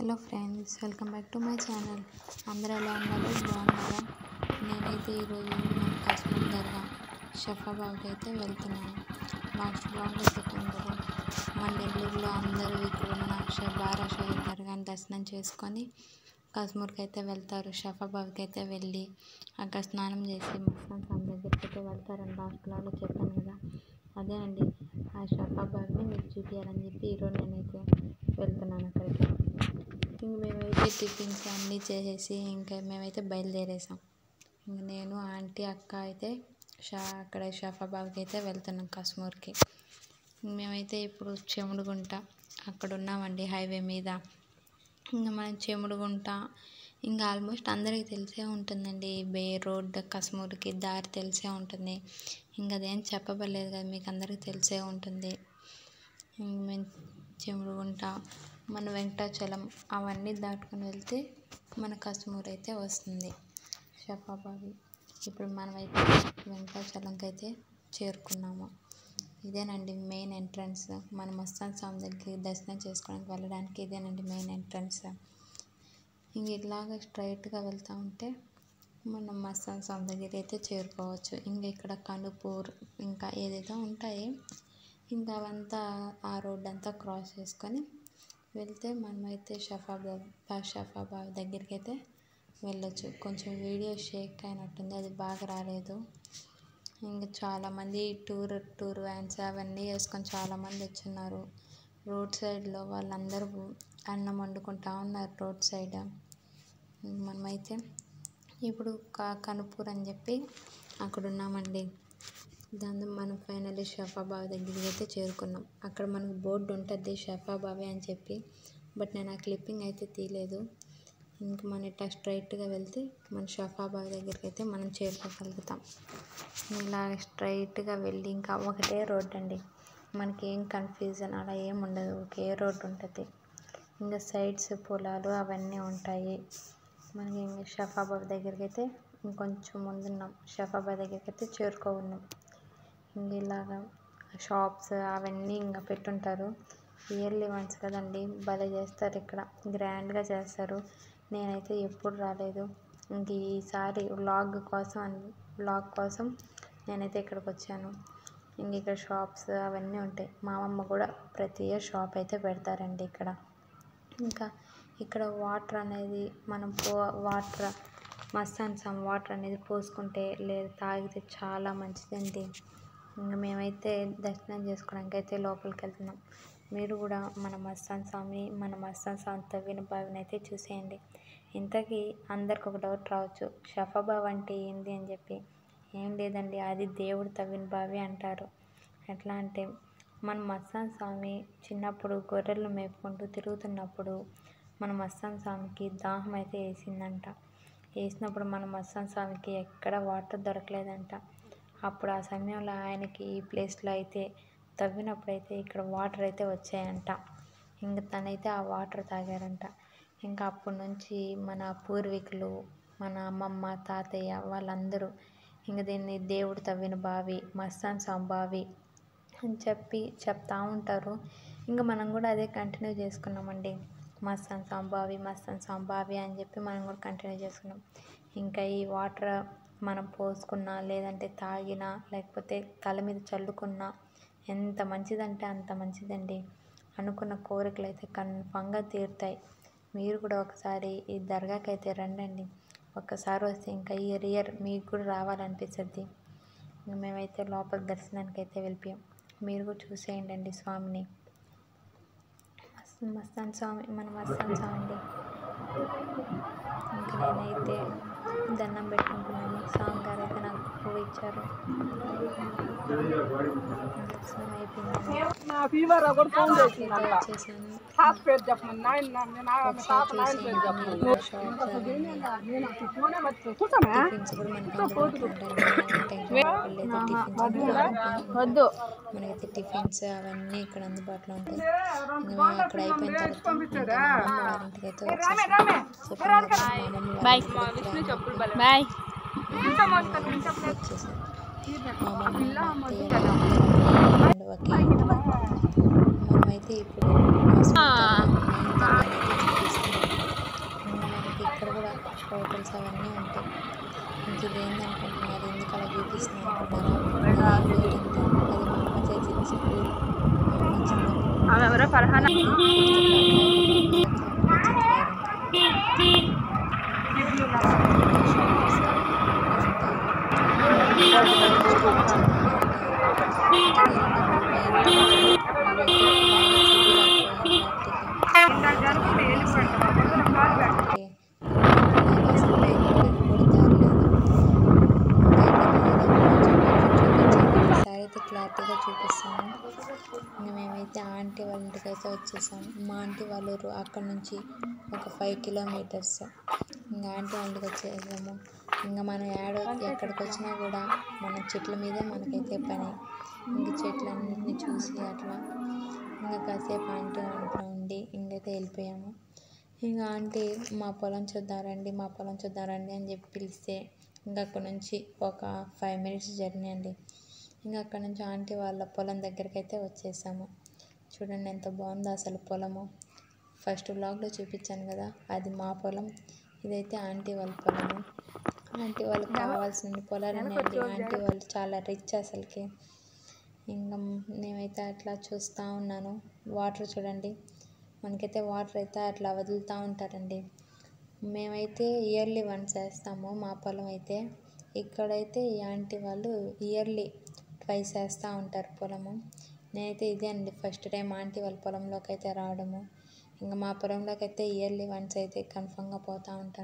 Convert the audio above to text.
Hello friends, welcome back to my channel. అందరూ ఎలా ఉన్నారు? బాగున్నారా? నేనైతే ఈరోజు మన కాశ్మీర్ దర్గా షఫాబాద్కి అయితే వెళ్తున్నాను. లాస్ట్ బ్లాగ్లో చెప్పాను కదా, మన నెల్లూరులో అందరూ ఇక్కడున్న బారా షహీద్ దర్గాని దర్శనం చేసుకొని కాశ్మీర్కి అయితే వెళ్తారు. షఫాబాద్కి అయితే వెళ్ళి అక్కడ స్నానం చేసి మస్తాన్ సామ్ దగ్గరికి అయితే వెళ్తారని లాస్ట్ బ్లాగ్లో చెప్పాను కదా. అదేనండి, ఆ షఫాబాద్ని మీకు చూపించాలని చెప్పి ఈరోజు నేనైతే వెళ్తున్నాను అక్కడికి. ఇంక మేమైతే టిఫిన్స్ అన్నీ చేసేసి ఇంకా మేమైతే బయలుదేరేసాం. ఇంక నేను ఆంటీ అక్క అయితే అక్కడ షఫాబాద్కి అయితే వెళ్తున్నాం కాశ్మీర్కి. మేమైతే ఇప్పుడు చెముడుగుంట అక్కడ ఉన్నామండి, హైవే మీద. ఇంకా మనం చెముడుగుంట ఇంకా ఆల్మోస్ట్ అందరికీ తెలిసే ఉంటుందండి. బే రోడ్ కాశ్మీర్కి దారి తెలిసే ఉంటుంది. ఇంకా అదేం చెప్పబడలేదు కదా, మీకు అందరికీ తెలిసే ఉంటుంది. చెముడుగుంట, మన వెంకటాచలం అవన్నీ దాటుకొని వెళ్తే మన కాశ్మీర్ అయితే వస్తుంది, షఫాబాద్. ఇప్పుడు మనమైతే వెంకటాచలంకి అయితే చేరుకున్నాము. ఇదేనండి మెయిన్ ఎంట్రన్స్. మన మస్తాన్ సామ్ దగ్గర దర్శనం చేసుకోవడానికి వెళ్ళడానికి ఇదేనండి మెయిన్ ఎంట్రన్స్. ఇంక ఇలాగ స్ట్రైట్గా వెళ్తూ ఉంటే మనం మస్తాన్ సామ్ దగ్గర అయితే చేరుకోవచ్చు. ఇంకా ఇక్కడ కనుపూర్ ఇంకా ఏదేదో ఉంటాయి, ఇంకా అవంతా ఆ రోడ్ అంతా క్రాస్ చేసుకొని వెళ్తే మనమైతే షఫాబాద్ దగ్గరికి అయితే వెళ్ళొచ్చు. కొంచెం వీడియో షేక్ అయినట్టుంది, అది బాగా రాలేదు. ఇంకా చాలామంది టూర్ వ్యాన్స్ అవన్నీ వేసుకొని చాలామంది వచ్చున్నారు. రోడ్ సైడ్లో వాళ్ళందరూ అన్నం వండుకుంటా ఉన్నారు రోడ్ సైడ్. మనమైతే ఇప్పుడు కనుపూర్ అని చెప్పి అక్కడ ఉన్నామండి. దాంతో మనం ఫైనల్లీ షఫాబాద్ దగ్గరికి అయితే చేరుకున్నాం. అక్కడ మనకు బోర్డు ఉంటుంది షఫాబాద్ అని చెప్పి, బట్ నేను ఆ క్లిప్పింగ్ అయితే తీయలేదు. ఇంక మనం ఇట్లా స్ట్రైట్గా వెళ్తే మన షఫాబాద్ దగ్గరికి అయితే మనం చేరుకోగలుగుతాం. ఇలా స్ట్రైట్గా వెళ్ళి ఇంకా ఒకటే రోడ్ అండి, మనకి ఏం కన్ఫ్యూజన్ అలా ఏం ఉండదు, ఒకే రోడ్ ఉంటుంది. ఇంకా సైడ్స్ పొలాలు అవన్నీ ఉంటాయి. మనకి షఫాబాద్ దగ్గరికి అయితే ఇంకొంచెం ముందున్నాం, షఫాబాద్ దగ్గరికి అయితే చేరుకోన్నాం. ఇంక ఇలాగా షాప్స్ అవన్నీ ఇంకా పెట్టుంటారు. ఇయర్లీ వన్స్ కదండి, భలే చేస్తారు ఇక్కడ, గ్రాండ్గా చేస్తారు. నేనైతే ఎప్పుడు రాలేదు, ఇంక ఈసారి వ్లాగ్ కోసం నేనైతే ఇక్కడికి వచ్చాను. ఇంక ఇక్కడ షాప్స్ అవన్నీ ఉంటాయి. మా అమ్మమ్మ కూడా ప్రతి ఇయర్ షాప్ అయితే పెడతారండి ఇక్కడ. ఇంకా ఇక్కడ వాటర్ అనేది మనం మస్తాన్ సామ్ వాటర్ అనేది పోసుకుంటే లేదా తాగితే చాలా మంచిదండి. ఇంకా మేమైతే దర్శనం చేసుకోవడానికి అయితే లోపలికి వెళ్తున్నాం. మీరు కూడా మన మస్తాన్ సామ్ తవ్విన బావిని అయితే చూసేయండి. ఇంతకీ అందరికి ఒక డౌట్ రావచ్చు, షఫాబాద్ అంటే ఏంది అని చెప్పి. ఏం లేదండి, అది దేవుడు తవ్విన బావి అంటారు. ఎట్లా అంటే మన మస్తాన్ స్వామి చిన్నప్పుడు గొర్రెలు మేపుకుంటూ తిరుగుతున్నప్పుడు మన మస్తాన్ స్వామికి దాహం అయితే వేసినప్పుడు మన మస్తాన్ స్వామికి ఎక్కడ వాటర్ దొరకలేదంట. అప్పుడు ఆ సమయంలో ఆయనకి ఈ ప్లేస్లో అయితే తవ్వినప్పుడైతే ఇక్కడ వాటర్ అయితే వచ్చాయంట. ఇంకా తనైతే ఆ వాటర్ తాగారంట. ఇంకా అప్పటి నుంచి మన పూర్వీకులు, మన అమ్మమ్మ తాతయ్య వాళ్ళందరూ ఇంకా దీన్ని దేవుడు తవ్విన బావి, మస్తాన్ సామ్ బావి అని చెప్తా ఉంటారు. ఇంకా మనం కూడా అదే కంటిన్యూ చేసుకున్నామండి, మస్తాన్ సామ్ బావి అని చెప్పి మనం కూడా కంటిన్యూ చేసుకున్నాం. ఇంకా ఈ వాటర్ మనం పోసుకున్నా లేదంటే తాగినా లేకపోతే తల మీద చల్లుకున్నా ఎంత మంచిదంటే అంత మంచిదండి. అనుకున్న కోరికలు అయితే కన్ఫామ్గా తీరుతాయి. మీరు కూడా ఒకసారి ఈ దర్గాకి అయితే రండి. ఒక్కసారి వస్తే ఇంకా ఇయర్ మీకు కూడా రావాలనిపిస్తుంది. మేమైతే లోపల దర్శనానికి అయితే వెళ్ళిపోయాం. మీరు కూడా చూసేయండి స్వామిని. మస్తాన్ స్వామి అండి. ఇంకా నేనైతే దండం పెట్టుకుంటున్నాను. స్వామి గారు అయితే నాకు పువ్వు ఇచ్చారు. దర్శనం అయిపోయింది. వచ్చేసాను. టిఫిన్స్ కూడా మనకైతే టిఫిన్స్ అవన్నీ ఇక్కడ అందుబాటులో ఉంటాయి. అక్కడ అయిపోయిన తర్వాత మా అమ్మమ్మ వాళ్ళ ఇంటికి అయితే వచ్చేసాను. మనమైతే ఇప్పుడు చూపిస్తున్నాం. హోటల్స్ అవన్నీ ఉంటాయి. ఇంక ఇదేందనుకుంటున్నారు, ఎందుకు అలా చూపిస్తుంది అనుకుంటున్నారా? అదేం లేదండి, అది మా అమ్మ చేసిన స్కూల్. మా అమ్మ చిన్నప్పుడు క్లారిటీగా చూపిస్తాను. ఇంకా మేమైతే ఆంటీ వాళ్ళ ఇంటికి అయితే వచ్చేసాము. మా ఆంటీ వాళ్ళ ఊరు అక్కడ నుంచి ఒక 5 కిలోమీటర్స్. ఇంకా ఆంటీ వాళ్ళ ఇంటికి వచ్చేసాము. ఇంకా మనం ఎక్కడికి వచ్చినా కూడా మన చెట్ల మీదే మనకైతే పని. ఇంక చెట్లన్నింటినీ చూసి అట్లా ఇంకా కాసేపు ఆంటీ ఇంట్లో ఉండి ఇంకైతే వెళ్ళిపోయాము. ఇంకా ఆంటీ మా పొలం చూద్దారండి, మా పొలం చూద్దారండి అని చెప్పి పిలిస్తే ఇంకా అక్కడ నుంచి ఒక 5 మినిట్స్ జర్నీ అండి. ఇంకా అక్కడ నుంచి ఆంటీ వాళ్ళ పొలం దగ్గరికి అయితే వచ్చేసాము. చూడండి ఎంత బాగుందో అసలు పొలము. ఫస్ట్ వ్లాగ్లో చూపించాను కదా, అది మా పొలం. ఇదైతే ఆంటీ వాళ్ళ పొలము. ఆంటీ వాళ్ళకి కావాల్సిన పొలాలన్నీ అండి. ఆంటీ వాళ్ళు చాలా రిచ్ అసలుకి. ఇంకా నేనైతే అట్లా చూస్తూ ఉన్నాను. వాటర్ చూడండి, మనకైతే వాటర్ అయితే అట్లా వదులుతూ ఉంటారండి. మేమైతే ఇయర్లీ వన్స్ వేస్తాము మా పొలం అయితే. ఇక్కడైతే ఈ ఆంటీ వాళ్ళు ఇయర్లీ 2 వేస్తూ ఉంటారు పొలము. నేనైతే ఇదే అండి ఫస్ట్ టైం ఆంటీ వాళ్ళ పొలంలోకి అయితే రావడము. ఇంకా మా పొలంలోకి అయితే ఇయర్లీ వన్స్ అయితే కన్ఫామ్గా పోతూ ఉంటాను.